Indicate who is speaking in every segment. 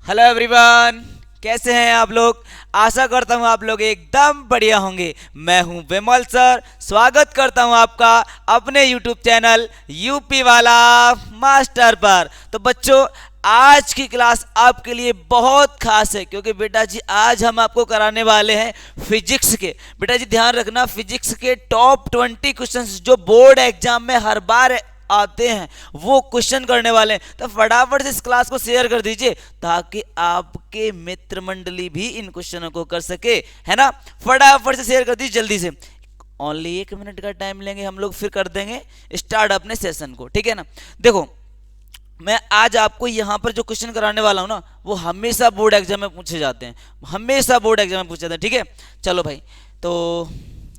Speaker 1: Hello everyone, कैसे हैं आप लोग। आशा करता हूं आप लोग एकदम बढ़िया होंगे। मैं हूं विमल सर, स्वागत करता हूं आपका अपने यूट्यूब चैनल यूपी वाला मास्टर पर। तो बच्चों, आज की क्लास आपके लिए बहुत खास है क्योंकि बेटा जी आज हम आपको कराने वाले हैं फिजिक्स के। बेटा जी ध्यान रखना, फिजिक्स के टॉप 20 क्वेश्चंस जो बोर्ड एग्जाम में हर बार आते हैं वो क्वेश्चन करने वाले हैं। तो फटाफट से इस क्लास को शेयर कर दीजिए ताकि आपके मित्र मंडली भी इन क्वेश्चनों को कर सके, है ना। फटाफट से शेयर कर दीजिए जल्दी से। ओनली 1 मिनट का टाइम लेंगे हम लोग, फिर कर देंगे स्टार्ट अपने सेशन को, ठीक है ना। देखो, मैं आज आपको यहां पर जो क्वेश्चन कराने वाला हूं ना वो हमेशा बोर्ड एग्जाम में पूछे जाते हैं, हमेशा बोर्ड एग्जाम में पूछे जाते हैं, ठीक है। चलो भाई, तो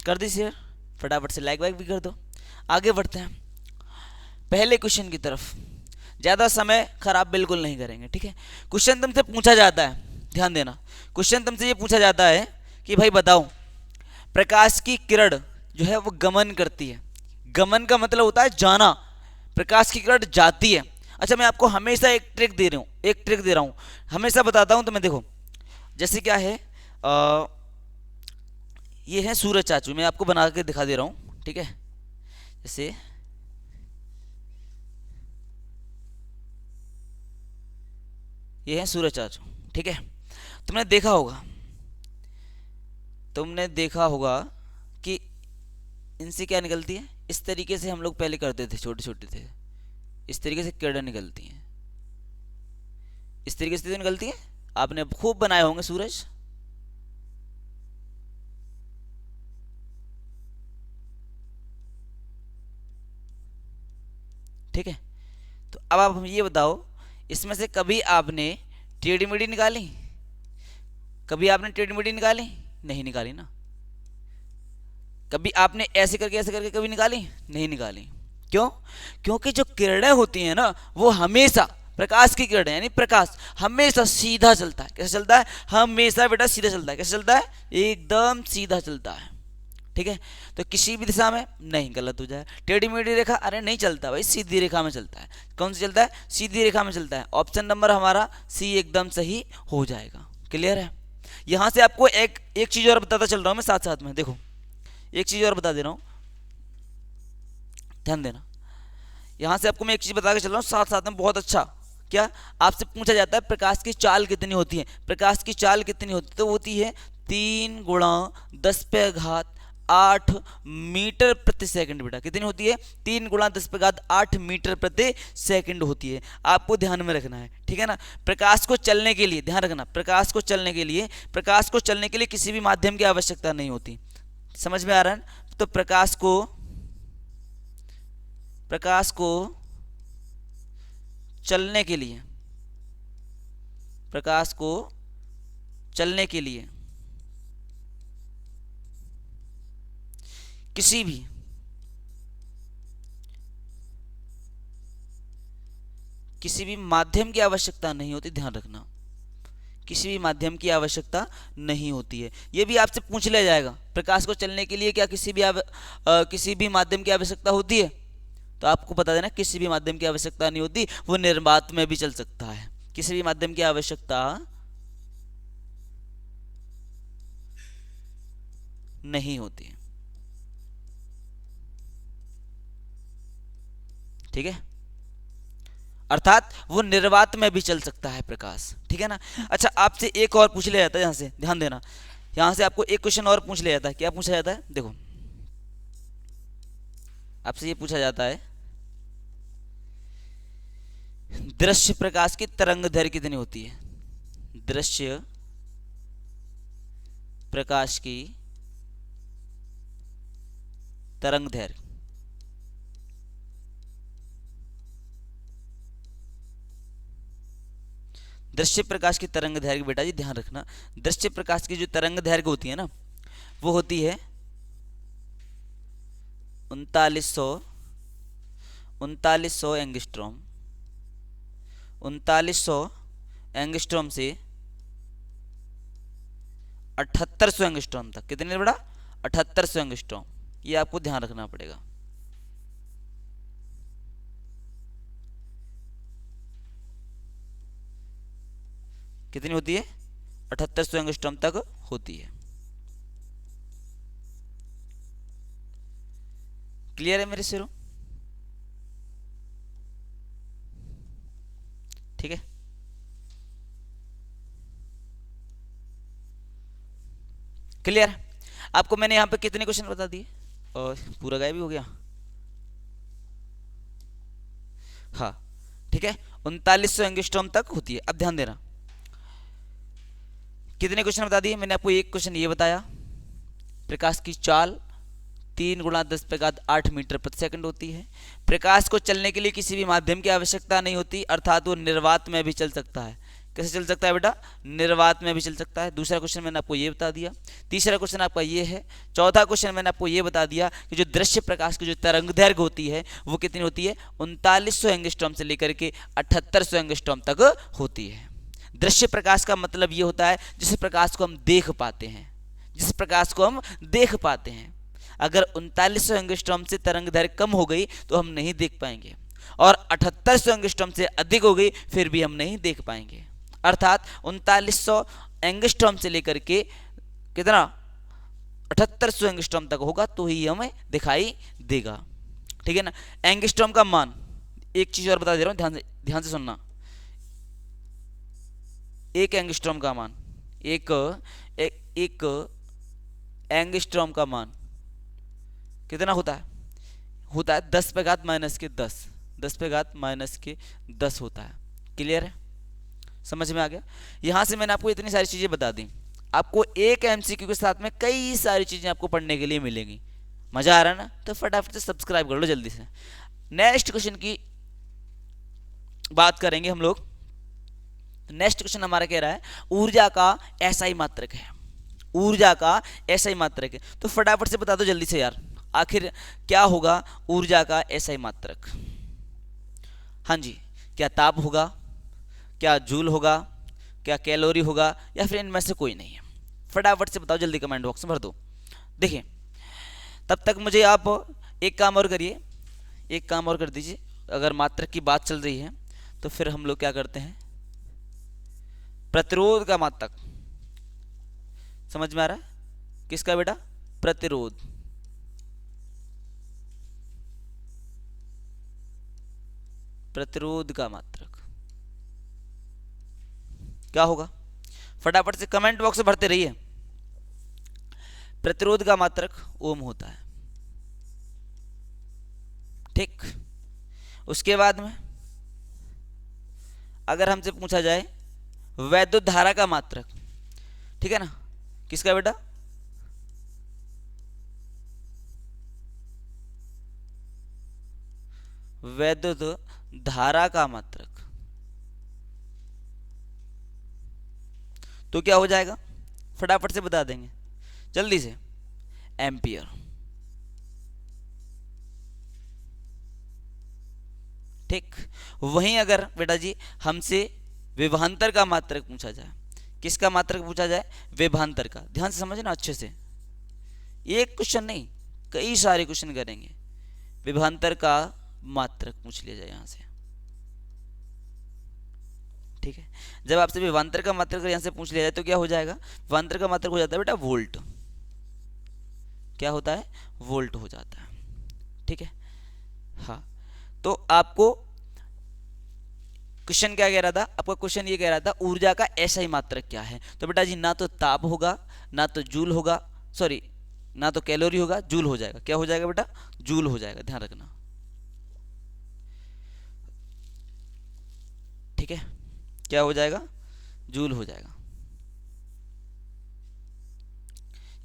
Speaker 1: कर दी शेयर, फटाफट से लाइक वाइक भी कर दो। आगे बढ़ते हैं पहले क्वेश्चन की तरफ। ज़्यादा समय खराब बिल्कुल नहीं करेंगे, ठीक है। क्वेश्चन तुमसे पूछा जाता है, ध्यान देना। क्वेश्चन तुमसे ये पूछा जाता है कि भाई बताओ, प्रकाश की किरण जो है वो गमन करती है। गमन का मतलब होता है जाना, प्रकाश की किरण जाती है। अच्छा, मैं आपको हमेशा एक ट्रिक दे रहा हूँ, एक ट्रिक दे रहा हूँ, हमेशा बताता हूँ। तो मैं देखो, जैसे क्या है, ये है सूरज चाचू, मैं आपको बना के दिखा दे रहा हूँ, ठीक है। जैसे ये है सूरज चाचू, ठीक है। तुमने देखा होगा, तुमने देखा होगा कि इनसे क्या निकलती है। इस तरीके से हम लोग पहले करते थे, छोटे छोटे थे, इस तरीके से किरणें निकलती हैं, इस तरीके से तो निकलती है। आपने खूब बनाए होंगे सूरज, ठीक है। तो अब आप ये बताओ, इसमें से कभी आपने टेढ़ी मेढ़ी निकाली, कभी आपने टेढ़ी मेढ़ी निकाली, नहीं निकाली ना। कभी आपने ऐसे करके कभी निकाली, नहीं निकाली। क्यों? क्योंकि जो किरणें होती हैं ना वो हमेशा, प्रकाश की किरणें यानी प्रकाश हमेशा सीधा चलता है। कैसे चलता है? हमेशा बेटा सीधा चलता है। कैसे चलता है? एकदम सीधा चलता है, ठीक है। तो किसी भी दिशा में नहीं, गलत हो जाए। टेढ़ी मेढ़ी रेखा, अरे नहीं चलता भाई, सीधी रेखा में चलता है। कौन सी चलता है? सीधी रेखा में चलता है। ऑप्शन नंबर हमारा सी एकदम सही हो जाएगा। क्लियर है? यहां से आपको एक एक चीज और बताता चल रहा हूं मैं साथ साथ में। देखो, एक चीज और बता दे रहा हूं, ध्यान देना। यहां से आपको मैं एक चीज बता के चल रहा हूं साथ साथ में, बहुत अच्छा। क्या आपसे पूछा जाता है प्रकाश की चाल कितनी होती है? प्रकाश की चाल कितनी होती है? तो होती है 3 × 10⁸ मीटर प्रति सेकंड। बेटा कितनी होती है? 3 × 10⁸ मीटर प्रति सेकंड होती है। आपको ध्यान में रखना है, ठीक है ना। प्रकाश को चलने के लिए, ध्यान रखना, प्रकाश को चलने के लिए, प्रकाश को चलने के लिए किसी भी माध्यम की आवश्यकता नहीं होती। समझ में आ रहा है? तो प्रकाश को चलने के लिए, प्रकाश को चलने के लिए किसी भी किसी भी माध्यम की आवश्यकता नहीं होती। ध्यान रखना, किसी भी माध्यम की आवश्यकता नहीं होती है। यह भी आपसे पूछ लिया जाएगा, प्रकाश को चलने के लिए क्या किसी भी माध्यम की आवश्यकता होती है? तो आपको बता देना, किसी भी माध्यम की आवश्यकता नहीं होती, वो निर्वात में भी चल सकता है। किसी भी माध्यम की आवश्यकता नहीं होती, ठीक है। अर्थात वो निर्वात में भी चल सकता है प्रकाश, ठीक है ना। अच्छा, आपसे एक और पूछ लिया जाता है, यहां से ध्यान देना, यहां से आपको एक क्वेश्चन और पूछ लिया जाता है। क्या पूछा जाता है? देखो, आपसे ये पूछा जाता है, दृश्य प्रकाश की तरंग दैर्घ्य कितनी होती है? दृश्य प्रकाश की तरंग दैर्घ्य, दृश्य प्रकाश की तरंग दैर्घ्य, बेटा जी ध्यान रखना, दृश्य प्रकाश की जो तरंग दैर्घ्य होती है ना वो होती है 3900 एंगस्ट्रॉम। 3900 एंगस्ट्रॉम से 7800 एंगस्ट्रॉम तक। कितने बड़ा? 7800 एंगस्ट्रॉम। ये आपको ध्यान रखना पड़ेगा। कितनी होती है? 7800 एंगस्ट्रॉम तक होती है। क्लियर है मेरे शेरों? ठीक है, क्लियर। आपको मैंने यहां पे कितने क्वेश्चन बता दिए और पूरा गायब भी हो गया। हाँ ठीक है, 3900 एंगस्ट्रॉम तक होती है। अब ध्यान देना, कितने क्वेश्चन बता दिए मैंने आपको? एक क्वेश्चन ये बताया, प्रकाश की चाल 3 × 10⁸ मीटर प्रति सेकंड होती है। प्रकाश को चलने के लिए किसी भी माध्यम की आवश्यकता नहीं होती, अर्थात वो निर्वात में भी चल सकता है। कैसे चल सकता है बेटा? निर्वात में भी चल सकता है। दूसरा क्वेश्चन मैंने आपको ये बता दिया। तीसरा क्वेश्चन आपका ये है। चौथा क्वेश्चन मैंने आपको ये बता दिया कि जो दृश्य प्रकाश की जो तरंग दैर्घ्य होती है वो कितनी होती है? 3900 एंगस्ट्रॉम से लेकर के 7800 एंगस्ट्रॉम तक होती है। दृश्य प्रकाश का मतलब ये होता है जिस प्रकाश को हम देख पाते हैं, जिस प्रकाश को हम देख पाते हैं। अगर 3900 एंगस्ट्रॉम से तरंग दैर्घ्य कम हो गई तो हम नहीं देख पाएंगे, और 7800 एंगस्ट्रॉम से अधिक हो गई फिर भी हम नहीं देख पाएंगे। अर्थात 3900 एंगस्ट्रॉम से लेकर के कितना? 7800 एंगस्ट्रॉम तक होगा तो ही हमें दिखाई देगा। ठीक है ना? एंगस्ट्रॉम का मान, एक चीज और बता दे रहा हूं, ध्यान से सुनना। एक एंगस्ट्रॉम का मान, एक एंगस्ट्रॉम का मान कितना होता है? होता है 10⁻⁻10, 10⁻⁻10 होता है। क्लियर है? समझ में आ गया? यहां से मैंने आपको इतनी सारी चीजें बता दी। आपको एक एमसीक्यू के साथ में कई सारी चीजें आपको पढ़ने के लिए मिलेंगी। मजा आ रहा है ना? तो फटाफट से सब्सक्राइब कर लो जल्दी से। नेक्स्ट क्वेश्चन की बात करेंगे हम लोग। नेक्स्ट क्वेश्चन हमारा कह रहा है ऊर्जा का एसआई मात्रक है। ऊर्जा का एसआई मात्रक है, तो फटाफट से बता दो जल्दी से यार, आखिर क्या होगा ऊर्जा का एसआई मात्रक? हाँ जी, क्या ताप होगा, क्या जूल होगा, क्या कैलोरी होगा, या फिर इनमें से कोई नहीं है? फटाफट से बताओ जल्दी, कमेंट बॉक्स में भर दो। देखिए तब तक मुझे आप एक काम और करिए, एक काम और कर दीजिए। अगर मात्रक की बात चल रही है तो फिर हम लोग क्या करते हैं, प्रतिरोध का मात्रक। समझ में आ रहा है? किसका बेटा? प्रतिरोध। प्रतिरोध का मात्रक क्या होगा? फटाफट से कमेंट बॉक्स में भरते रहिए। प्रतिरोध का मात्रक ओम होता है। ठीक, उसके बाद में अगर हमसे पूछा जाए वैद्युत धारा का मात्रक, ठीक है ना, किसका बेटा? वैद्युत धारा का मात्रक, तो क्या हो जाएगा? फटाफट से बता देंगे जल्दी से, एम्पियर। ठीक, वहीं अगर बेटा जी हमसे विभवांतर का मात्रक पूछा जाए, किसका मात्रक पूछा जाए? विभवांतर का। ध्यान से समझना अच्छे से, एक क्वेश्चन नहीं कई सारे क्वेश्चन करेंगे। विभवांतर का मात्रक पूछ लिया जाए यहां से। ठीक है, जब आपसे विभवांतर का मात्रक यहां से पूछ लिया जाए तो क्या हो जाएगा? विभवांतर का मात्रक हो जाता है बेटा वोल्ट। क्या होता है? वोल्ट हो जाता है। ठीक है, हाँ। तो आपको क्वेश्चन क्या कह रहा था? आपका क्वेश्चन ये कह रहा था ऊर्जा का एसआई मात्रक क्या है? तो बेटा जी ना तो ताप होगा, ना तो जूल होगा, सॉरी ना तो कैलोरी होगा, जूल हो जाएगा। क्या हो जाएगा बेटा? जूल हो जाएगा, ध्यान रखना। ठीक है, क्या हो जाएगा? जूल हो जाएगा।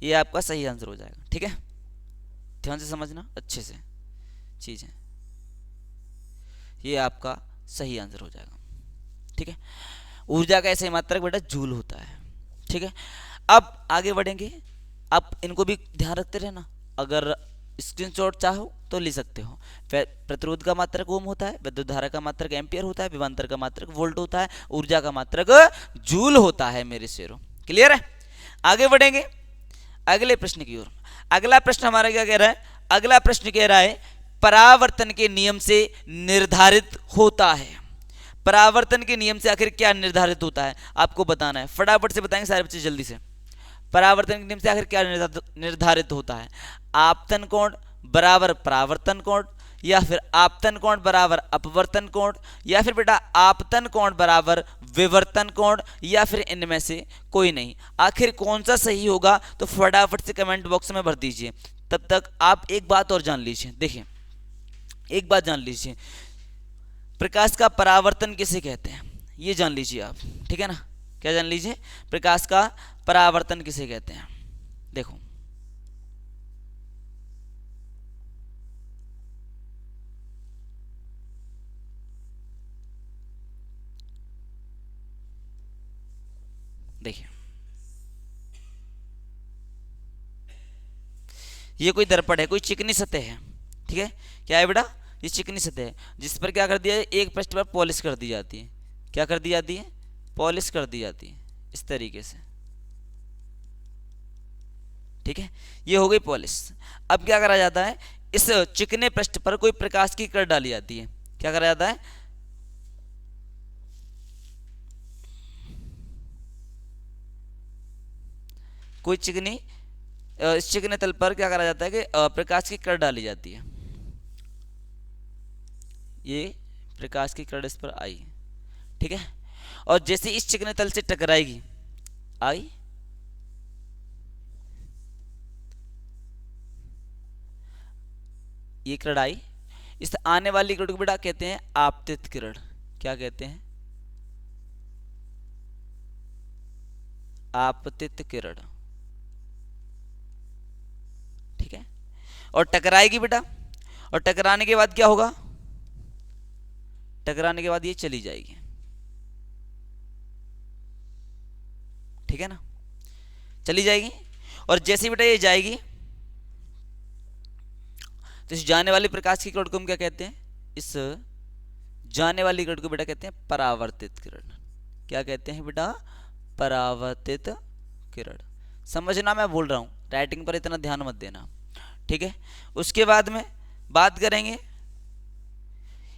Speaker 1: ये आपका सही आंसर हो जाएगा। ठीक है, ध्यान से समझना अच्छे से चीजें, ये आपका सही आंसर हो जाएगा। ठीक है, ऊर्जा का ऐसे मात्रक बेटा जूल होता है। ठीक है, अब आगे बढ़ेंगे। आप इनको भी ध्यान रखते रहना, अगर स्क्रीनशॉट चाहो तो ले सकते हो। प्रतिरोध का मात्रक ओम होता है, विद्युत धारा का मात्रक एम्पियर होता है, विभवांतर का मात्रक वोल्ट होता है, ऊर्जा का मात्रक जूल होता है मेरे शेरों। क्लियर है? आगे बढ़ेंगे अगले प्रश्न की ओर। अगला प्रश्न हमारा क्या कह रहा है? अगला प्रश्न कह रहा है परावर्तन के नियम से निर्धारित होता है। परावर्तन के नियम से आखिर क्या निर्धारित होता है, आपको बताना है। फटाफट से बताएंगे सारे बच्चे जल्दी से। परावर्तन के नियम से आखिर क्या निर्धारित होता है? आपतन कोण बराबर परावर्तन कोण, या फिर आपतन कोण बराबर अपवर्तन कोण, या फिर बेटा आपतन कोण बराबर विवर्तन कोण, या फिर इनमें से कोई नहीं। आखिर कौन सा सही होगा तो फटाफट से कमेंट बॉक्स में भर दीजिए। तब तक आप एक बात और जान लीजिए। देखिए, एक बात जान लीजिए, प्रकाश का परावर्तन किसे कहते हैं ये जान लीजिए आप, ठीक है ना। क्या जान लीजिए? प्रकाश का परावर्तन किसे कहते हैं। देखो, देखिए, ये कोई दर्पण है, कोई चिकनी सतह है, ठीक है। क्या है बेटा? ये चिकनी सतह है जिस पर क्या कर दिया है, एक पृष्ठ पर पॉलिश कर दी जाती है। क्या कर दी जाती है? पॉलिश कर दी जाती है इस तरीके से, ठीक है। ये हो गई पॉलिश। अब क्या करा जाता है, इस चिकने पृष्ठ पर कोई प्रकाश की किरण डाली जाती है। क्या करा जाता है? कोई चिकनी इस चिकने तल पर क्या करा जाता है कि प्रकाश की किरण डाली जाती है। ये प्रकाश की किरण इस पर आई, ठीक है। और जैसे इस चिकने तल से टकराएगी, आई, ये किरण आई, इस आने वाली किरण को बेटा कहते हैं आपतित किरण। क्या कहते हैं? आपतित किरण, ठीक है। और टकराएगी बेटा, और टकराने के बाद क्या होगा? टकराने के बाद ये चली जाएगी, ठीक है ना, चली जाएगी। और जैसे बेटा ये जाएगी तो इस जाने वाली प्रकाश की किरण को हम क्या कहते हैं? इस जाने वाली किरण को बेटा कहते हैं परावर्तित किरण। क्या कहते हैं बेटा? परावर्तित किरण। समझना, मैं बोल रहा हूं, राइटिंग पर इतना ध्यान मत देना, ठीक है। उसके बाद में बात करेंगे,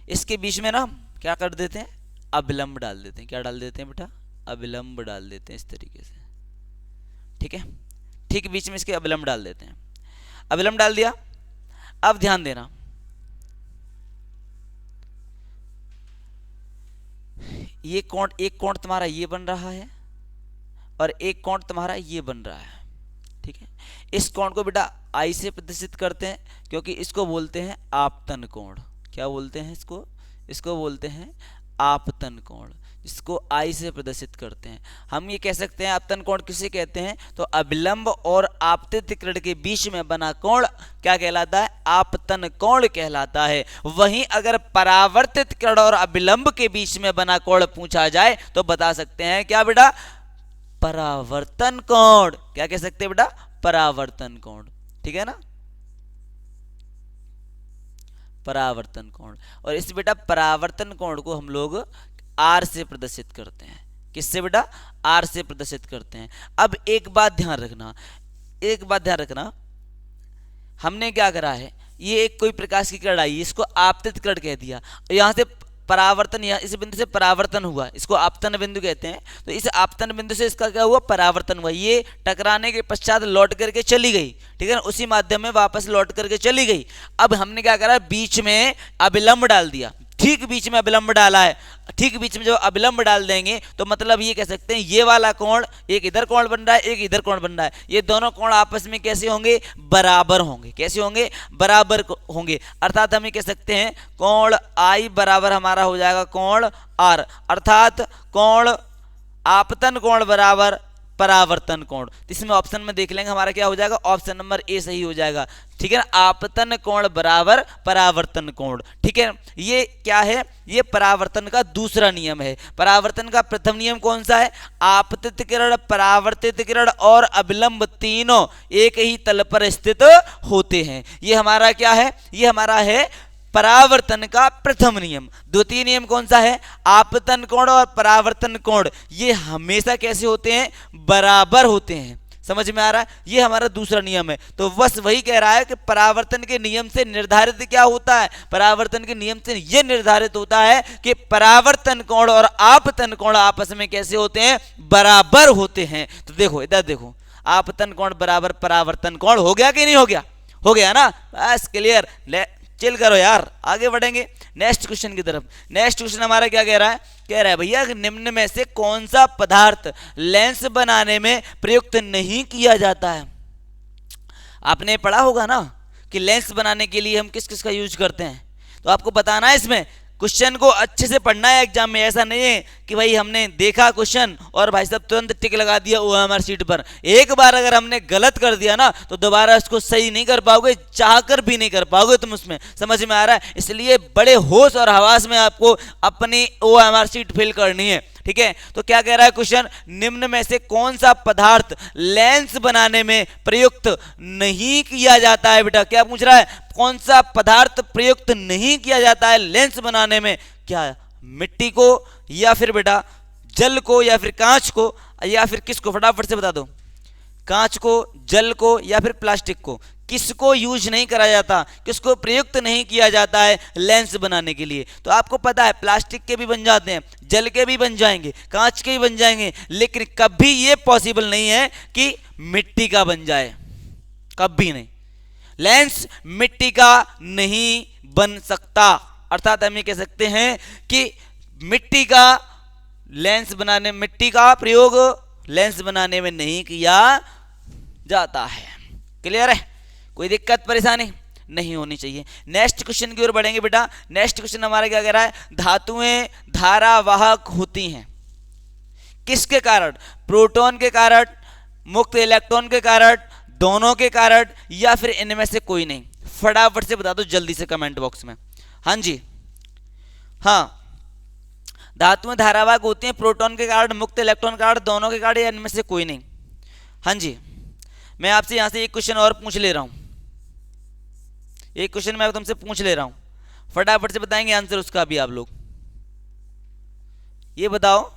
Speaker 1: इसके बीच में ना क्या कर देते हैं? अभिलंब डाल देते हैं। क्या डाल देते हैं बेटा? अभिलंब डाल देते हैं इस तरीके से, ठीक है। ठीक बीच में इसके अभिलंब डाल देते हैं। अभिलंब डाल दिया। अब ध्यान देना, ये कोण, एक कोण तुम्हारा ये बन रहा है और एक कोण तुम्हारा ये बन रहा है, ठीक है। इस कोण को बेटा आई से प्रदर्शित करते हैं, क्योंकि इसको बोलते हैं आपतन कोण। क्या बोलते हैं इसको? इसको बोलते हैं आपतन कोण, जिसको आई से प्रदर्शित करते हैं। हम ये कह सकते हैं आपतन कोण किसे कहते हैं, तो अभिलंब और आपतित किरण के बीच में बना कोण क्या कहलाता है? आपतन कोण कहलाता है। वहीं अगर परावर्तित किरण और अभिलंब के बीच में बना कोण पूछा जाए तो बता सकते हैं क्या बेटा? परावर्तन कोण। क्या कह सकते हैं बेटा? परावर्तन कोण, ठीक है ना, परावर्तन कोण। और इस बेटा परावर्तन कोण को हम लोग आर से प्रदर्शित करते हैं। किससे बेटा? आर से प्रदर्शित करते हैं। अब एक बात ध्यान रखना, एक बात ध्यान रखना, हमने क्या करा है, ये एक कोई प्रकाश की किरण आई, इसको आपतित किरण कह दिया, यहां से परावर्तन, यहाँ इस बिंदु से परावर्तन हुआ, इसको आपतन बिंदु कहते हैं। तो इस आपतन बिंदु से इसका क्या हुआ? परावर्तन हुआ। ये टकराने के पश्चात लौट करके चली गई, ठीक है ना, उसी माध्यम में वापस लौट करके चली गई। अब हमने क्या करा? बीच में अभिलंब डाल दिया। ठीक बीच में अभिलंब डाला है। ठीक बीच में जब अभिलंब डाल देंगे तो मतलब ये कह सकते हैं ये वाला कोण, एक इधर कोण बन रहा है, एक इधर कोण बन रहा है, ये दोनों कोण आपस में कैसे होंगे? बराबर होंगे। कैसे होंगे? बराबर होंगे। अर्थात हम ये कह सकते हैं कोण आई बराबर हमारा हो जाएगा कोण आर, अर्थात कोण आपतन कोण बराबर परावर्तन कोण। इसमें ऑप्शन में देख लेंगे हमारा क्या हो जाएगा? ऑप्शन नंबर ए सही हो जाएगा, ठीक है ना। आपतन कोण बराबर परावर्तन कोण, ठीक है। ये क्या है? ये परावर्तन का दूसरा नियम है। परावर्तन का प्रथम नियम कौन सा है? आपतित किरण, परावर्तित किरण और अभिलंब तीनों एक ही तल पर स्थित होते हैं। ये हमारा क्या है? ये हमारा है परावर्तन का प्रथम नियम। द्वितीय नियम कौन सा है? आपतन कोण और परावर्तन कोण ये हमेशा कैसे होते हैं? बराबर होते हैं। समझ में आ रहा है? ये हमारा दूसरा नियम है। तो बस वही कह रहा है कि परावर्तन के नियम से निर्धारित क्या होता है, परावर्तन के नियम से ये निर्धारित होता है कि परावर्तन कोण और आपतन कोण आपस में कैसे होते हैं, बराबर होते हैं। तो देखो इधर देखो, आपतन कोण बराबर परावर्तन कोण, हो गया कि नहीं हो गया? हो गया ना, बस क्लियर। चिल करो यार, आगे बढ़ेंगे नेक्स्ट क्वेश्चन की तरफ। नेक्स्ट क्वेश्चन हमारा क्या कह रहा है? कह रहा है भैया निम्न में से कौन सा पदार्थ लेंस बनाने में प्रयुक्त नहीं किया जाता है। आपने पढ़ा होगा ना कि लेंस बनाने के लिए हम किस किस का यूज करते हैं, तो आपको बताना है इसमें। क्वेश्चन को अच्छे से पढ़ना है एग्जाम में, ऐसा नहीं है कि भाई हमने देखा क्वेश्चन और भाई साहब तुरंत टिक लगा दिया ओएमआर शीट पर। एक बार अगर हमने गलत कर दिया ना तो दोबारा इसको सही नहीं कर पाओगे, चाहकर भी नहीं कर पाओगे तुम उसमें। समझ में आ रहा है? इसलिए बड़े होश और हवास में आपको अपनी ओएमआर शीट फिल करनी है, ठीक है। तो क्या कह रहा है क्वेश्चन, निम्न में से कौन सा पदार्थ लेंस बनाने में प्रयुक्त नहीं किया जाता है। बेटा क्या पूछ रहा है, कौन सा पदार्थ प्रयुक्त नहीं किया जाता है लेंस बनाने में? क्या मिट्टी को, या फिर बेटा जल को, या फिर कांच को, या फिर किसको? फटाफट से बता दो। कांच को, जल को, या फिर प्लास्टिक को? किसको यूज नहीं करा जाता, किसको प्रयुक्त नहीं किया जाता है लेंस बनाने के लिए? तो आपको पता है प्लास्टिक के भी बन जाते हैं, जल के भी बन जाएंगे, कांच के भी बन जाएंगे, लेकिन कभी ये पॉसिबल नहीं है कि मिट्टी का बन जाए, कभी नहीं। लेंस मिट्टी का नहीं बन सकता। अर्थात हम ये कह सकते हैं कि मिट्टी का लेंस बनाने, मिट्टी का प्रयोग लेंस बनाने में नहीं किया जाता है। क्लियर है? कोई दिक्कत परेशानी नहीं होनी चाहिए। नेक्स्ट क्वेश्चन की ओर बढ़ेंगे बेटा। नेक्स्ट क्वेश्चन हमारा क्या कह रहा है, धातुएं धारावाहक होती हैं किसके कारण? प्रोटॉन के कारण, मुक्त इलेक्ट्रॉन के कारण, दोनों के कारण, या फिर इनमें से कोई नहीं? फटाफट से बता दो जल्दी से कमेंट बॉक्स में। हाँ जी, हाँ, धातुएं धारावाहक होती हैं प्रोटॉन के कारण, मुक्त इलेक्ट्रॉन के कारण, दोनों के कारण, या इनमें से कोई नहीं? हाँ जी, मैं आपसे यहां से एक क्वेश्चन और पूछ ले रहा हूं, एक क्वेश्चन मैं तुमसे पूछ ले रहा हूं, फटाफट से बताएंगे आंसर उसका भी आप लोग। ये बताओ,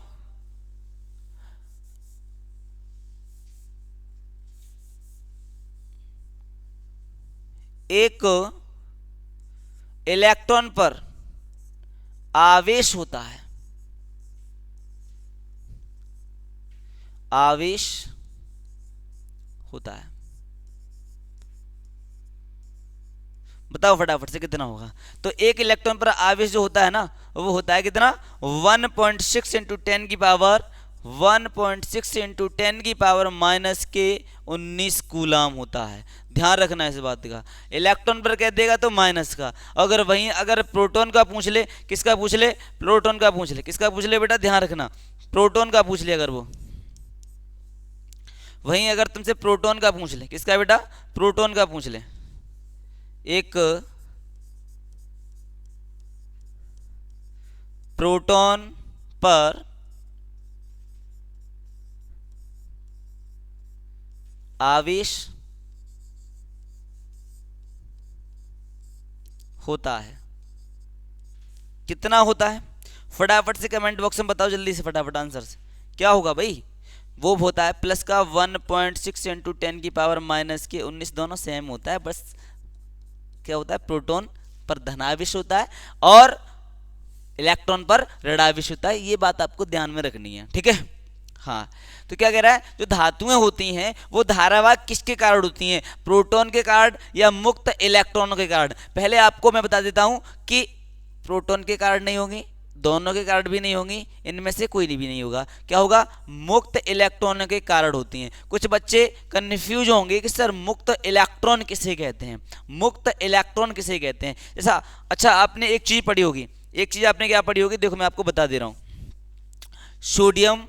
Speaker 1: एक इलेक्ट्रॉन पर आवेश होता है, आवेश होता है, बताओ फटाफट से कितना होगा? तो एक इलेक्ट्रॉन पर आवेश जो होता है ना, वो होता है कितना? 1.6 इंटू 10 की पावर 1.6 इंटू 10 की पावर माइनस के 19 कूलाम होता है। ध्यान रखना है इस बात का। इलेक्ट्रॉन पर कह देगा तो माइनस का, अगर वहीं अगर प्रोटॉन का पूछ ले, किसका पूछ ले? प्रोटॉन का पूछ ले, किसका पूछ ले बेटा? ध्यान रखना, प्रोटॉन का पूछ ले। अगर वो वहीं अगर तुमसे प्रोटॉन का पूछ ले, किसका बेटा? प्रोटॉन का पूछ ले। एक प्रोटॉन पर आवेश होता है, कितना होता है? फटाफट से कमेंट बॉक्स में बताओ जल्दी से, फटाफट आंसर से। क्या होगा भाई? वो होता है प्लस का 1.6 इंटू 10 की पावर माइनस के 19, दोनों सेम होता है। बस क्या होता है, प्रोटॉन पर धनावेश होता है और इलेक्ट्रॉन पर ऋणावेश होता है। ये बात आपको ध्यान में रखनी है, ठीक है। हाँ, तो क्या कह रहा है, जो धातुएं होती हैं वो धारावाहक किसके कारण होती हैं? प्रोटॉन के कारण या मुक्त इलेक्ट्रॉनों के कारण? पहले आपको मैं बता देता हूं कि प्रोटॉन के कारण नहीं होंगी, दोनों के कारण भी नहीं होंगी, इनमें से कोई भी नहीं होगा। क्या होगा? मुक्त इलेक्ट्रॉनों के कारण होती हैं। कुछ बच्चे कंफ्यूज होंगे कि सर मुक्त इलेक्ट्रॉन किसे कहते हैं, मुक्त इलेक्ट्रॉन किसे कहते हैं? जैसा अच्छा आपने एक चीज पढ़ी होगी, एक चीज आपने क्या पढ़ी होगी, देखो मैं आपको बता दे रहा हूं। सोडियम,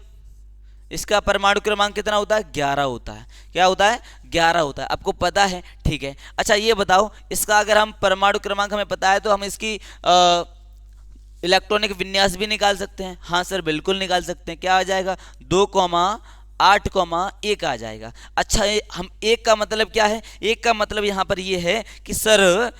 Speaker 1: इसका परमाणु क्रमांक कितना होता है? 11 होता है। क्या होता है? 11 होता है। आपको पता है, ठीक है। अच्छा ये बताओ, इसका अगर हम परमाणु क्रमांक हमें पता है तो हम इसकी इलेक्ट्रॉनिक विन्यास भी निकाल सकते हैं। हाँ सर बिल्कुल निकाल सकते हैं। क्या आ जाएगा? 2,8,1 आ जाएगा। अच्छा हम एक का मतलब क्या है? एक का मतलब यहाँ पर ये है कि सर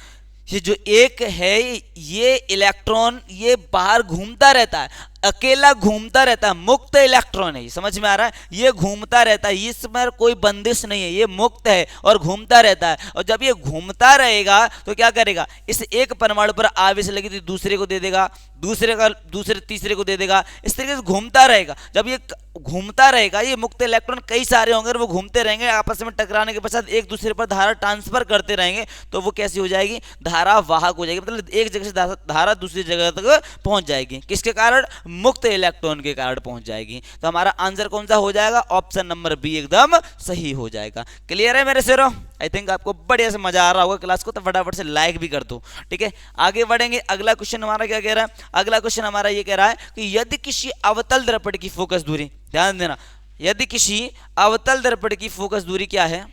Speaker 1: ये जो एक है ये इलेक्ट्रॉन ये बाहर घूमता रहता है, अकेला घूमता रहता है, मुक्त इलेक्ट्रॉन है, समझ में आ रहा है, ये घूमता रहता है, इसमें कोई बंदिश नहीं है, ये मुक्त है और घूमता रहता है। और जब ये घूमता रहेगा तो क्या करेगा, इस एक परमाणु पर आवेश लगी तो दूसरे को दे देगा, दूसरे तीसरे को दे देगा, इस तरीके से घूमता रहेगा। जब ये घूमता रहेगा, ये मुक्त इलेक्ट्रॉन कई सारे होंगे और वो घूमते रहेंगे, आपस में टकराने के पश्चात एक दूसरे पर धारा ट्रांसफर करते रहेंगे, तो वो कैसी हो जाएगी, धारा वाहक हो जाएगी, मतलब एक जगह से धारा दूसरी जगह तक पहुंच जाएगी। किसके कारण, मुक्त इलेक्ट्रॉन के कारण पहुंच जाएगी। तो हमारा आंसर कौन सा हो जाएगा, ऑप्शन नंबर बी एकदम सही हो जाएगा। क्लियर है मेरे शेरों? आई थिंक आपको बढ़िया से मजा आ रहा होगा क्लास को, तो फटाफट से लाइक भी कर दो, ठीक है। आगे बढ़ेंगे, अगला क्वेश्चन हमारा क्या कह रहा है, अगला क्वेश्चन हमारा ये कह रहा है कि यदि किसी अवतल दर्पण की फोकस दूरी, ध्यान देना, यदि किसी अवतल दर्पण की फोकस दूरी क्या है,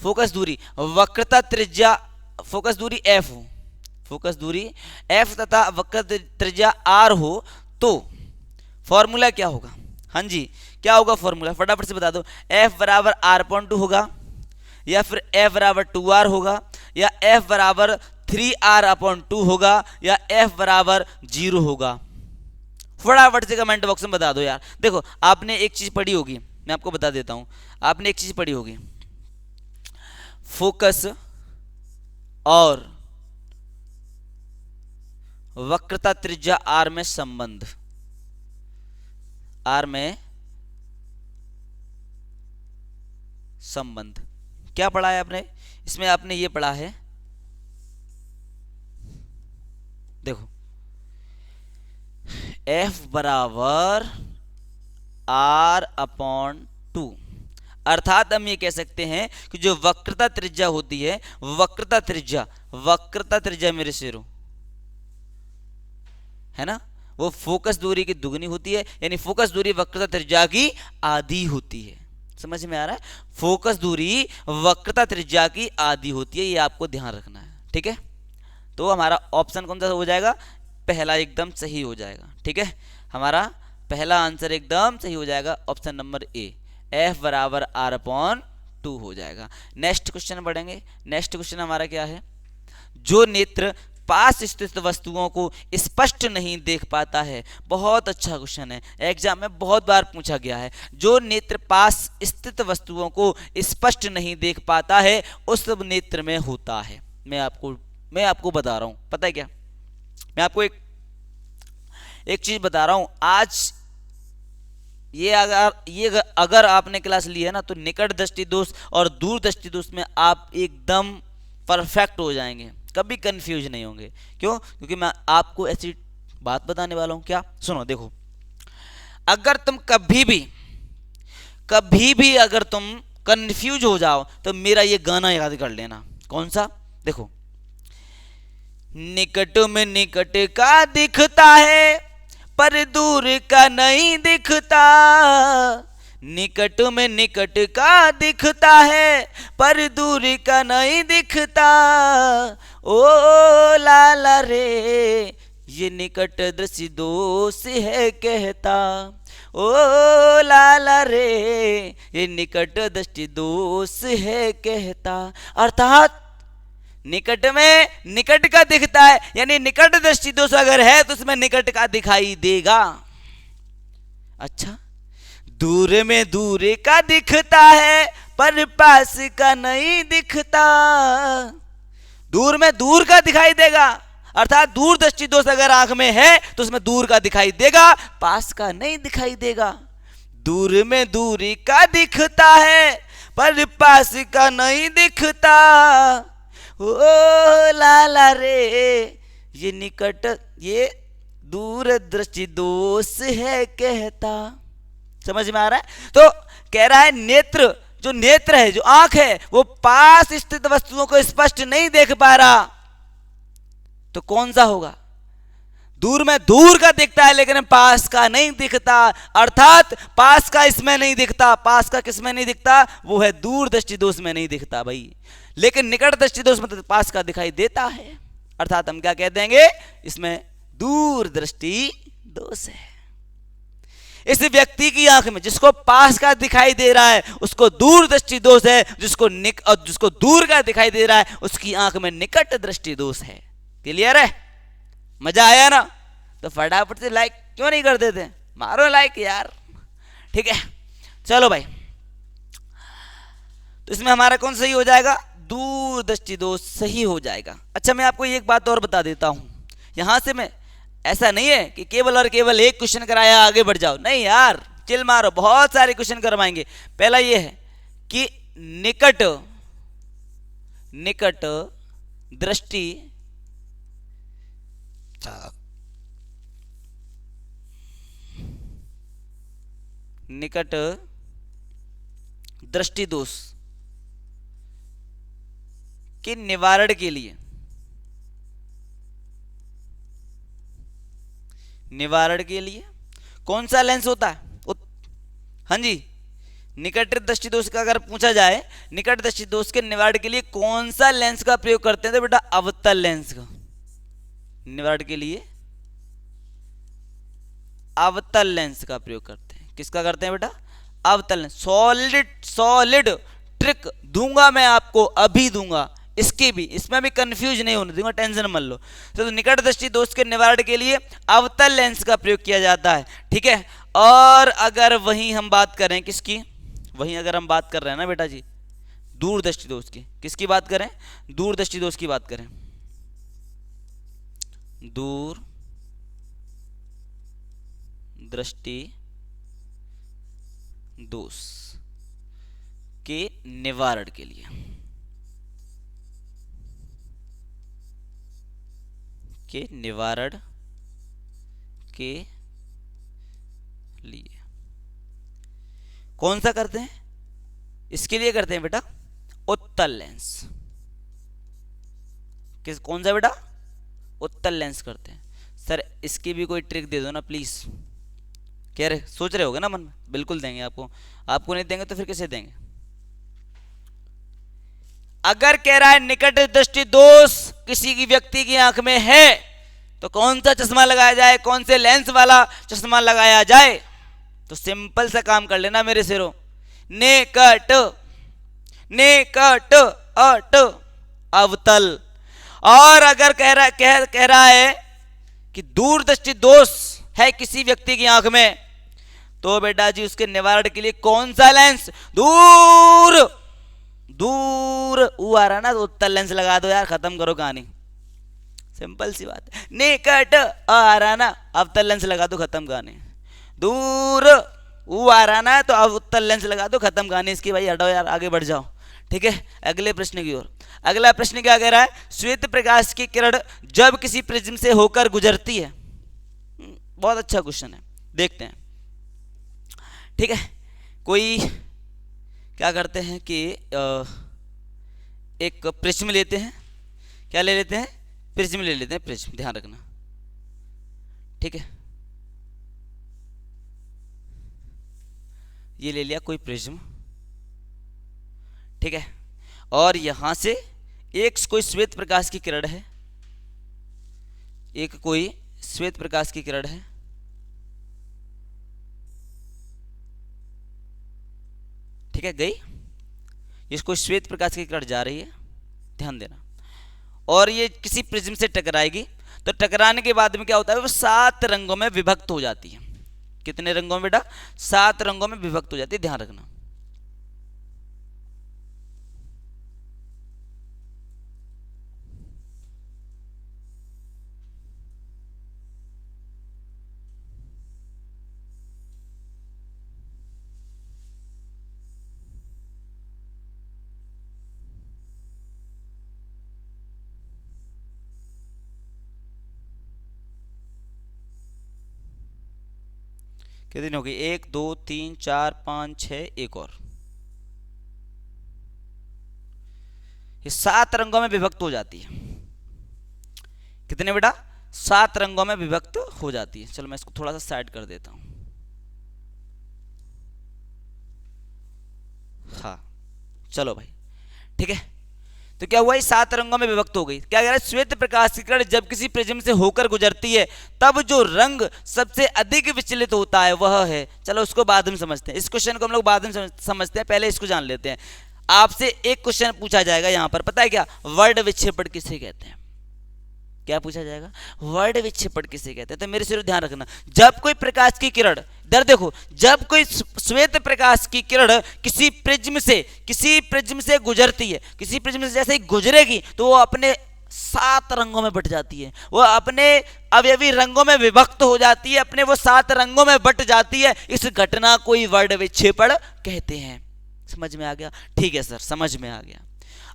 Speaker 1: फोकस दूरी वक्रता त्रिज्या, फोकस दूरी एफ हो, फोकस दूरी एफ तथा वक्र त्रिज्या आर हो, तो फॉर्मूला क्या होगा? हाँ जी, क्या होगा फॉर्मूला, फटाफट से बता दो। एफ बराबर आर पॉइंट 2 होगा, या फिर एफ बराबर 2r होगा, या एफ बराबर 3r/2 होगा, या एफ बराबर 0 होगा? फटाफट से कमेंट बॉक्स में बता दो यार। देखो, आपने एक चीज पढ़ी होगी, मैं आपको बता देता हूं, आपने एक चीज पढ़ी होगी, फोकस और वक्रता त्रिज्या आर में संबंध, आर में संबंध क्या पढ़ा है आपने इसमें? आपने ये पढ़ा है, देखो, F बराबर R/2, अर्थात हम ये कह सकते हैं कि जो वक्रता त्रिज्या होती है, वक्रता त्रिज्या मेरे शेरों, है ना, वो फोकस दूरी की दुगनी होती है, यानी फोकस दूरी वक्रता त्रिज्या की आधी होती है। समझ में आ रहा है? फोकस दूरी वक्रता त्रिज्या की आधी होती है, ये आपको ध्यान रखना है, ठीक है। तो हमारा ऑप्शन कौन सा हो जाएगा, पहला एकदम सही हो जाएगा, ठीक है। हमारा पहला आंसर एकदम सही हो जाएगा, ऑप्शन नंबर ए, F बराबर R/2 हो जाएगा। नेक्स्ट क्वेश्चन बढ़ेंगे। नेक्स्ट क्वेश्चन हमारा क्या है, जो नेत्र पास स्थित वस्तुओं को स्पष्ट नहीं देख पाता है, बहुत अच्छा क्वेश्चन है, एग्जाम में बहुत बार पूछा गया है। जो नेत्र पास स्थित वस्तुओं को स्पष्ट नहीं देख पाता है, उस नेत्र में होता है। मैं आपको बता रहा हूं, पता है क्या, मैं आपको एक चीज बता रहा हूं। आज ये अगर आपने क्लास ली है ना, तो निकट दृष्टि दोष और दूर दृष्टि दोष में आप एकदम परफेक्ट हो जाएंगे, कभी कंफ्यूज नहीं होंगे। क्यों? क्योंकि मैं आपको ऐसी बात बताने वाला हूं। क्या? सुनो, देखो, अगर तुम कभी भी अगर तुम कंफ्यूज हो जाओ तो मेरा ये गाना याद कर लेना। कौन सा? देखो, निकट में निकट का दिखता है पर दूर का नहीं दिखता, निकट में निकट का दिखता है पर दूर का नहीं दिखता, ओ लाला रे ये निकट दृष्टि दोष है कहता, ओ लाला रे ये निकट दृष्टि दोष है कहता। अर्थात निकट में निकट का दिखता है, यानी निकट दृष्टि दोष अगर है तो उसमें निकट का दिखाई देगा। अच्छा, दूर में दूर का दिखता है पर पास का नहीं दिखता, दूर में दूर का दिखाई देगा, अर्थात दूर दृष्टि दोष अगर आंख में है तो उसमें दूर का दिखाई देगा, पास का नहीं दिखाई देगा। दूर में दूरी का दिखता है पर पास का नहीं दिखता, ओ लाला रे ये निकट ये दूर दृष्टि दोष है कहता। समझ में आ रहा है? तो कह रहा है नेत्र, जो नेत्र है, जो आंख है, वो पास स्थित वस्तुओं को स्पष्ट नहीं देख पा रहा, तो कौन सा होगा? दूर में दूर का दिखता है लेकिन पास का नहीं दिखता, अर्थात पास का इसमें नहीं दिखता। पास का किसमें नहीं दिखता? वो है दूर दृष्टि दोष में नहीं दिखता भाई, लेकिन निकट दृष्टि दोष में तो पास का दिखाई देता है, अर्थात हम क्या कह देंगे, इसमें दूर दृष्टि दोष है। इस व्यक्ति की आंख में जिसको पास का दिखाई दे रहा है उसको दूर दृष्टि दोष है, जिसको दूर का दिखाई दे रहा है उसकी आंख में निकट दृष्टि दोष है। क्लियर है? मजा आया ना? तो फटाफट से लाइक क्यों नहीं कर देते, मारो लाइक यार। ठीक है, चलो भाई, तो इसमें हमारा कौन सही हो जाएगा, दूरदृष्टि दोष सही हो जाएगा। अच्छा, मैं आपको एक बात और बता देता हूं, यहां से मैं, ऐसा नहीं है कि केवल और केवल एक क्वेश्चन कराया आगे बढ़ जाओ, नहीं यार, चिल मारो, बहुत सारे क्वेश्चन करवाएंगे। पहला ये है कि निकट निकट दृष्टि निकट दृष्टि दोष के निवारण के लिए, निवारण के लिए कौन सा लेंस होता है? हाँ जी, निकट दृष्टि दोष का अगर पूछा जाए, निकट दृष्टि दोष के निवारण के लिए कौन सा लेंस का प्रयोग करते हैं, तो बेटा अवतल लेंस का। निवारण के लिए अवतल लेंस का प्रयोग करते हैं। किसका करते हैं बेटा? अवतल लेंस। सॉलिड ट्रिक दूंगा मैं आपको, अभी दूंगा, इसकी भी, इसमें भी कंफ्यूज नहीं होने दूंगा, टेंशन मत लो। तो निकट दृष्टि दोष के निवारण के लिए अवतल लेंस का प्रयोग किया जाता है। ठीक है, और अगर वहीं हम बात करें किसकी, वहीं अगर हम बात कर रहे हैं ना बेटा जी दूरदृष्टि दोष की, किसकी बात करें? दूरदृष्टि दोष की बात करें, दूर दृष्टि दोष के निवारण के लिए, के निवारण के लिए कौन सा करते हैं? इसके लिए करते हैं बेटा उत्तल लेंस। किस, कौन सा बेटा? उत्तल लेंस करते हैं। सर इसकी भी कोई ट्रिक दे दो ना प्लीज। कह रहे, सोच रहे होगे ना मन में, बिल्कुल देंगे आपको, आपको नहीं देंगे तो फिर किसे देंगे? अगर कह रहा है निकट दृष्टि दोष किसी की व्यक्ति की आंख में है तो कौन सा चश्मा लगाया जाए, कौन से लेंस वाला चश्मा लगाया जाए? तो सिंपल सा काम कर लेना मेरे सिरों, निकट निकट अट अवतल। और अगर कह रहा है कि दूरदृष्टि दोष है किसी व्यक्ति की आंख में, तो बेटा जी उसके निवारण के लिए कौन सा लेंस? दूर दूर वो आ रहा ना, तो उत्तल लेंस लगा दो यार, खत्म करो कहानी, सिंपल सी बात है। निकट आ रहा ना, अवतल लेंस लगा दो, खत्म कहानी। दूर वो आ रहा ना, तो अब उत्तल लेंस लगा दो, खत्म कहानी इसकी। भाई हटाओ यार, आगे बढ़ जाओ। ठीक है, अगले प्रश्न की ओर। अगला प्रश्न क्या कह रहा है? श्वेत प्रकाश की किरण जब किसी प्रिज्म से होकर गुजरती है। बहुत अच्छा क्वेश्चन है, देखते हैं। ठीक है, कोई क्या करते हैं कि एक प्रिज्म लेते हैं, क्या ले लेते हैं? प्रिज्म ले लेते हैं, प्रिज्म, ध्यान रखना। ठीक है, ये ले लिया कोई प्रिज्म। ठीक है, और यहां से एक कोई श्वेत प्रकाश की किरण है, एक कोई श्वेत प्रकाश की किरण है। ठीक है, गई, इसको श्वेत प्रकाश की किरण जा रही है, ध्यान देना, और ये किसी प्रिज्म से टकराएगी। तो टकराने के बाद में क्या होता है? वो 7 रंगों में विभक्त हो जाती है। कितने रंगों में बेटा? 7 रंगों में विभक्त हो जाती है, ध्यान रखना। कितनी होगी? 1 2 3 4 5 6, एक और। ये 7 रंगों में विभक्त हो जाती है। कितने बेटा? 7 रंगों में विभक्त हो जाती है। चलो मैं इसको थोड़ा सा साइड कर देता हूं। हाँ चलो भाई, ठीक है। तो क्या हुआ? 7 रंगों में विभक्त हो गई। क्या कह रहा है? श्वेत प्रकाश की किरण जब किसी प्रिज्म से होकर गुजरती है तब जो रंग सबसे अधिक विचलित होता है वह है, चलो उसको बाद में समझते हैं, इस क्वेश्चन को हम लोग बाद में समझते हैं, पहले इसको जान लेते हैं। आपसे एक क्वेश्चन पूछा जाएगा यहां पर, पता है क्या? वर्ड विक्षेपण किसे कहते हैं? क्या पूछा जाएगा, वर्ड विक्षेपण किसे कहते हैं। तो मेरे से ध्यान रखना, जब कोई प्रकाश की किरण, इधर देखो, जब कोई श्वेत प्रकाश की किरण किसी प्रिज्म से गुजरती है, किसी प्रिज्म से जैसे ही गुजरेगी तो वो अपने 7 रंगों में बट जाती है, वो अपने अवयवी रंगों में विभक्त हो जाती है, अपने वो 7 रंगों में बट जाती है। इस घटना को ही वर्ण विक्षेपण कहते हैं। समझ में आ गया? ठीक है सर, समझ में आ गया।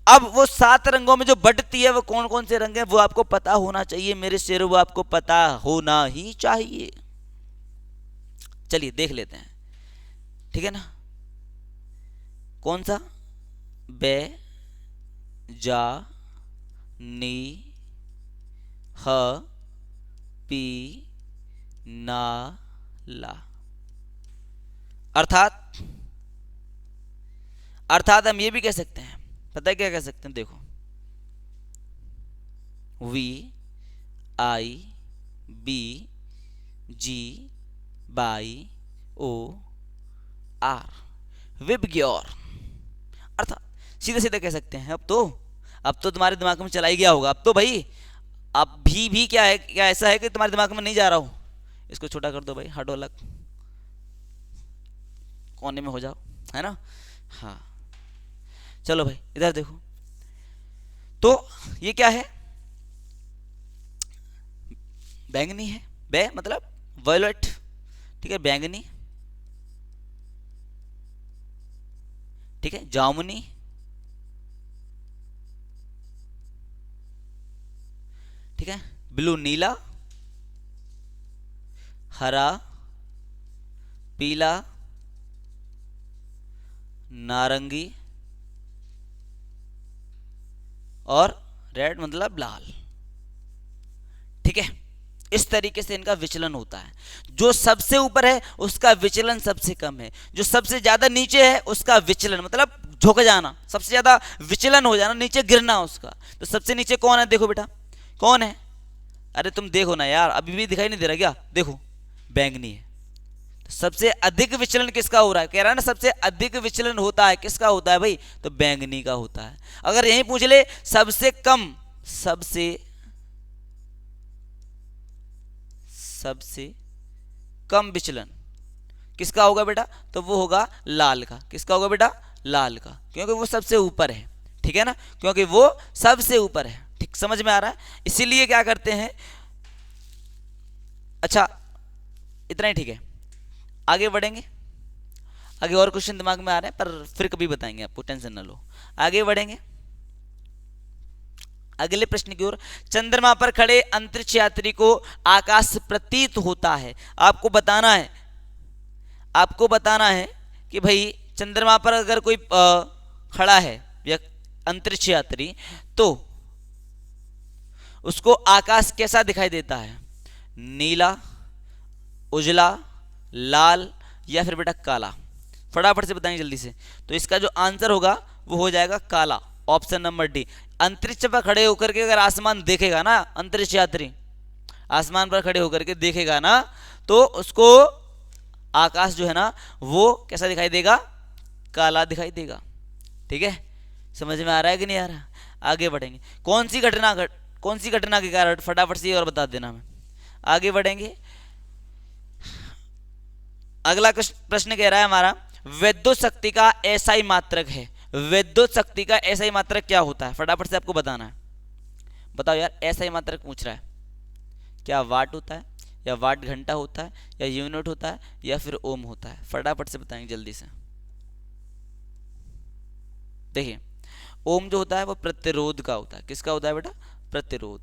Speaker 1: अब वो 7 रंगों में जो बटती है वो कौन कौन से रंग हैं वो आपको पता होना चाहिए मेरे शेरों, वो आपको पता होना ही चाहिए। चलिए देख लेते हैं, ठीक है ना। कौन सा? बे, जा, नी, ह, पी, ना, ला। अर्थात हम ये भी कह सकते हैं, पता है क्या कह सकते हैं, देखो, V, I, B, G, Y, O, R, VIBGYOR. अर्थात सीधे सीधे कह सकते हैं। अब तो तुम्हारे दिमाग में चला ही गया होगा। अब तो भाई, अब भी क्या है, क्या ऐसा है कि तुम्हारे दिमाग में नहीं जा रहा हो? इसको छोटा कर दो भाई, हटो अलग कोने में हो जाओ, है ना। हाँ चलो भाई इधर देखो, तो ये क्या है, बैंगनी है, बे मतलब वायलेट, ठीक है, बैंगनी, ठीक है, जामुनी, ठीक है, ब्लू नीला, हरा, पीला, नारंगी और रेड मतलब लाल, ठीक है। इस तरीके से इनका विचलन होता है। जो सबसे ऊपर है उसका विचलन सबसे कम है, जो सबसे ज्यादा नीचे है उसका विचलन मतलब झुक जाना, सबसे ज्यादा विचलन हो जाना, नीचे गिरना उसका। तो सबसे नीचे कौन है, देखो बेटा कौन है, अरे तुम देखो ना यार, अभी भी दिखाई नहीं दे रहा क्या, देखो बैंगनी है। तो सबसे अधिक विचलन किसका हो रहा है, कह रहा है ना, सबसे अधिक विचलन होता है किसका होता है भाई, तो बैंगनी का होता है। अगर यही पूछ ले सबसे कम विचलन किसका होगा बेटा, तो वो होगा लाल का। किसका होगा बेटा, लाल का, क्योंकि वो सबसे ऊपर है, ठीक है ना, क्योंकि वो सबसे ऊपर है। ठीक समझ में आ रहा है? इसीलिए क्या करते हैं, अच्छा इतना ही ठीक है, आगे बढ़ेंगे। आगे और क्वेश्चन दिमाग में आ रहे हैं पर फिर कभी बताएंगे आपको, टेंशन ना लो। आगे बढ़ेंगे अगले प्रश्न की ओर। चंद्रमा पर खड़े अंतरिक्ष यात्री को आकाश प्रतीत होता है। आपको बताना है कि भाई चंद्रमा पर अगर कोई खड़ा है या अंतरिक्ष यात्री, तो उसको आकाश कैसा दिखाई देता है, नीला, उजला, लाल या फिर बेटा काला। फटाफट से बताएंगे जल्दी से। तो इसका जो आंसर होगा वो हो जाएगा काला, ऑप्शन नंबर डी। अंतरिक्ष पर खड़े होकर के अगर आसमान देखेगा ना, अंतरिक्ष यात्री आसमान पर खड़े होकर के देखेगा ना, तो उसको आकाश जो है ना वो कैसा दिखाई देगा, काला दिखाई देगा। ठीक है, समझ में आ रहा है कि नहीं आ रहा? आगे बढ़ेंगे। कौन सी घटना के कारण, फटाफट से और बता देना हमें। आगे बढ़ेंगे। अगला प्रश्न कह रहा है हमारा, विद्युत शक्ति का एसआई मात्रक है। विद्युत शक्ति का एसआई मात्रक क्या होता है, फटाफट से आपको बताना है। बताओ यार, एसआई मात्रक पूछ रहा है, क्या वाट होता है या वाट घंटा होता है या यूनिट होता है या फिर ओम होता है? फटाफट से बताएंगे जल्दी से। देखिए, ओम जो होता है वो प्रतिरोध का होता है। किसका होता है बेटा, प्रतिरोध।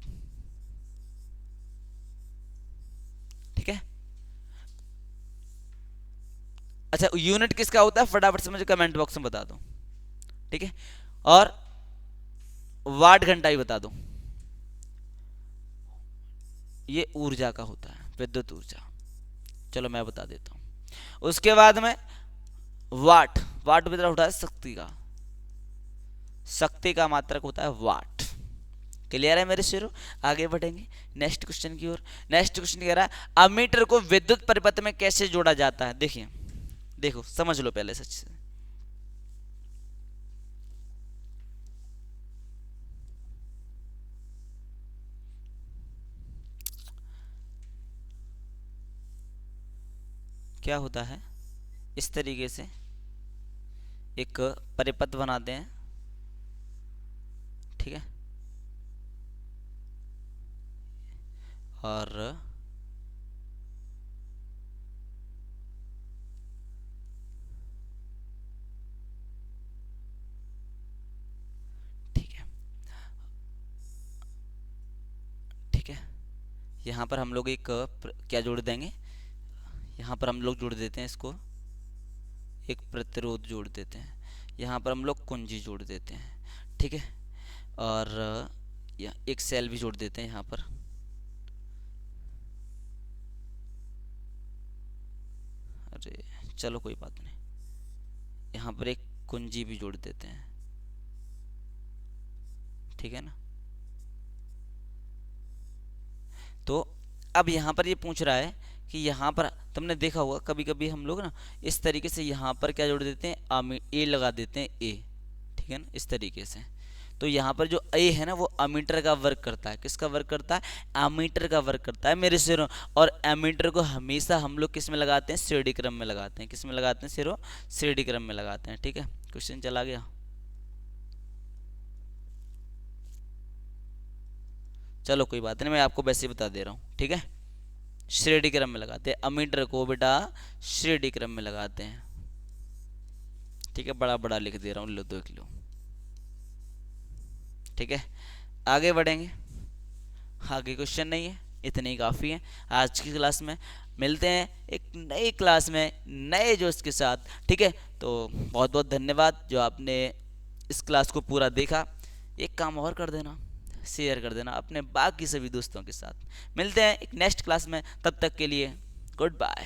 Speaker 1: ठीक है, अच्छा यूनिट किसका होता है, फटाफट से मुझे कमेंट बॉक्स में बता दो। ठीक है, और वाट घंटा ही बता दो। ये ऊर्जा का होता है, विद्युत ऊर्जा। चलो मैं बता देता हूं। उसके बाद में वाट की तरफ उठा है शक्ति का मात्रक होता है वाट। क्लियर है मेरे शेरों? आगे बढ़ेंगे नेक्स्ट क्वेश्चन की ओर। नेक्स्ट क्वेश्चन कह रहा है, अमीटर को विद्युत परिपथ में कैसे जोड़ा जाता है? देखिए, देखो समझ लो पहले सच से। क्या होता है, इस तरीके से एक परिपथ बनाते हैं, ठीक है, और ठीक है, ठीक है, यहाँ पर हम लोग एक क्या जोड़ देंगे, यहाँ पर हम लोग जोड़ देते हैं इसको, एक प्रतिरोध जोड़ देते हैं, यहाँ पर हम लोग कुंजी जोड़ देते हैं, ठीक है, और एक सेल भी जोड़ देते हैं यहाँ पर, अरे चलो कोई बात नहीं, यहाँ पर एक कुंजी भी जोड़ देते हैं, ठीक है ना। तो अब यहाँ पर ये पूछ रहा है कि यहाँ पर तुमने देखा होगा कभी कभी हम लोग ना इस तरीके से यहाँ पर क्या जोड़ देते हैं, ए लगा देते हैं, ए, ठीक है ना, इस तरीके से। तो यहाँ पर जो ए है ना वो अमीटर का वर्क करता है, किसका वर्क करता है, अमीटर का वर्क करता है मेरे शेरों। और अमीटर को हमेशा हम लोग किस में लगाते हैं, श्रेणी क्रम में लगाते हैं, किस में लगाते हैं शेरों, श्रेणी क्रम में लगाते हैं, ठीक है। क्वेश्चन चला गया, चलो कोई बात नहीं, मैं आपको वैसे ही बता दे रहा हूँ, ठीक है। श्रेणी क्रम में लगाते हैं अमीटर को बेटा, श्रेणी क्रम में लगाते हैं, ठीक है, बड़ा बड़ा लिख दे रहा हूँ, लो देख लो, ठीक है। आगे बढ़ेंगे, आगे क्वेश्चन नहीं है, इतने ही काफ़ी है आज की क्लास में। मिलते हैं एक नई क्लास में नए जोश के साथ, ठीक है। तो बहुत बहुत धन्यवाद जो आपने इस क्लास को पूरा देखा। एक काम और कर देना, शेयर कर देना अपने बाकी सभी दोस्तों के साथ। मिलते हैं एक नेक्स्ट क्लास में, तब तक के लिए गुड बाय।